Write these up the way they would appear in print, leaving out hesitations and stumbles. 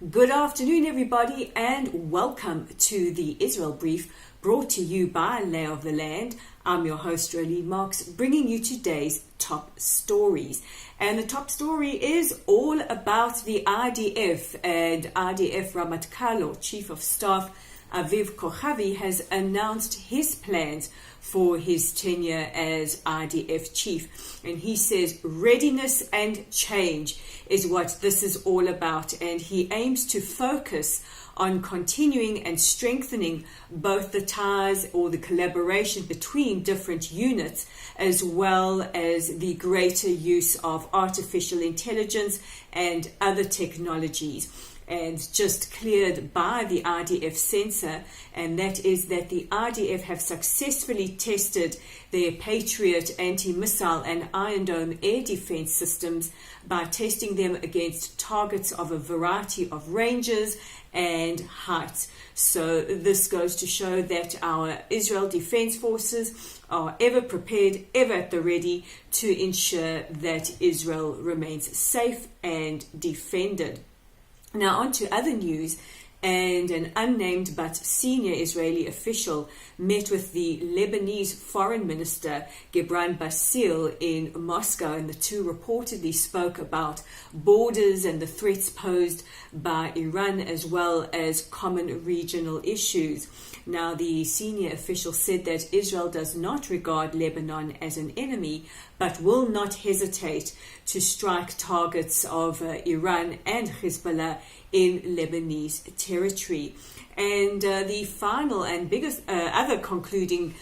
Good afternoon, everybody, and welcome to the Israel Brief, brought to you by Lay of the Land. I'm your host, Readiness Marks, bringing you today's top stories. And the top story is all about the IDF, and IDF Ramatkal, or Chief of Staff, Aviv Kochavi, has announced his plans for his tenure as IDF chief. And he says readiness and change is what this is all about. And he aims to focus on continuing and strengthening both the ties or the collaboration between different units, as well as the greater use of artificial intelligence and other technologies. And just cleared by the IDF censor, and that is that the IDF have successfully tested their Patriot anti-missile and Iron Dome air defense systems by testing them against targets of a variety of ranges and heights. So this goes to show that our Israel Defense Forces are ever prepared, ever at the ready to ensure that Israel remains safe and defended. Now on to other news, and an unnamed but senior Israeli official met with the Lebanese Foreign Minister Gebran Bassil in Moscow, and the two reportedly spoke about borders and the threats posed by Iran, as well as common regional issues. Now, the senior official said that Israel does not regard Lebanon as an enemy, but will not hesitate to strike targets of Iran and Hezbollah in Lebanese territory. And the final and biggest other concluding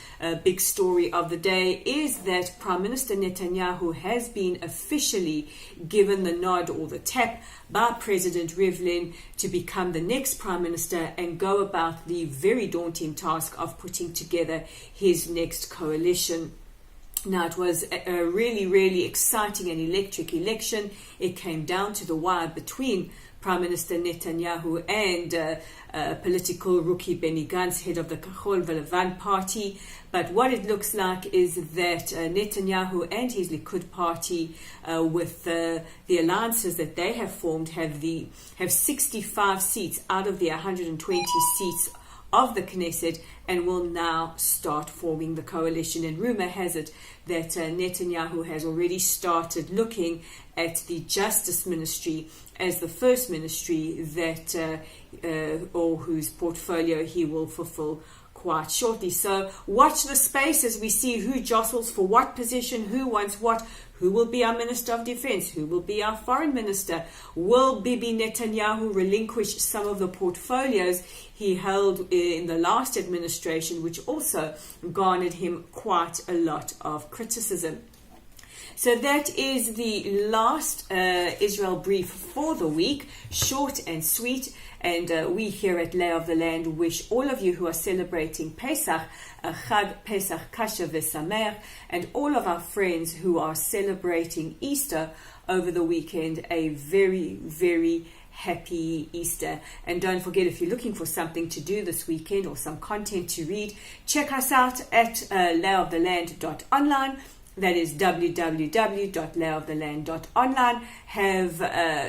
big story of the day is that Prime Minister Netanyahu has been officially given the nod or the tap by President Rivlin to become the next Prime Minister and go about the very daunting task of putting together his next coalition. Now, it was a really, really exciting and electric election. It came down to the wire between Prime Minister Netanyahu and political rookie Benny Gantz, head of the Kahol Velavan party. But what it looks like is that Netanyahu and his Likud party, with the alliances that they have formed, have 65 seats out of the 120 seats of the Knesset, and will now start forming the coalition. And rumor has it that Netanyahu has already started looking at the Justice Ministry as the first ministry that or whose portfolio he will fulfill quite shortly. So watch the space as we see who jostles for what position, who wants what, who will be our Minister of Defense, who will be our Foreign Minister. Will Bibi Netanyahu relinquish some of the portfolios he held in the last administration, which also garnered him quite a lot of criticism? So that is the last Israel brief for the week, short and sweet. And we here at Lay of the Land wish all of you who are celebrating Pesach, a Chag Pesach Kasher V'Sameach, and all of our friends who are celebrating Easter over the weekend, a very, very happy Easter. And don't forget, if you're looking for something to do this weekend or some content to read, check us out at layoftheland.online. That is www.layoftheland.online. Have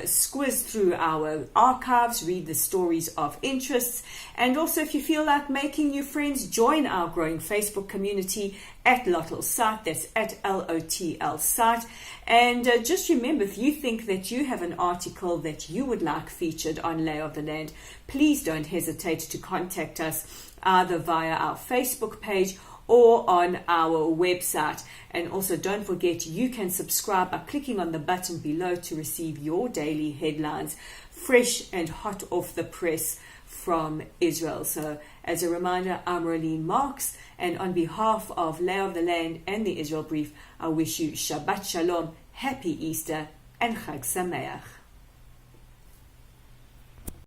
squizzed through our archives, read the stories of interests, and also if you feel like making new friends, join our growing Facebook community at Lotl Site. That's at LOTL Site. And just remember, if you think that you have an article that you would like featured on Lay of the Land, please don't hesitate to contact us either via our Facebook page or on our website. And also don't forget, you can subscribe by clicking on the button below to receive your daily headlines, fresh and hot off the press from Israel. So as a reminder, I'm Readiness Marks, and on behalf of Lay of the Land and the Israel Brief, I wish you Shabbat Shalom, Happy Easter, and Chag Sameach.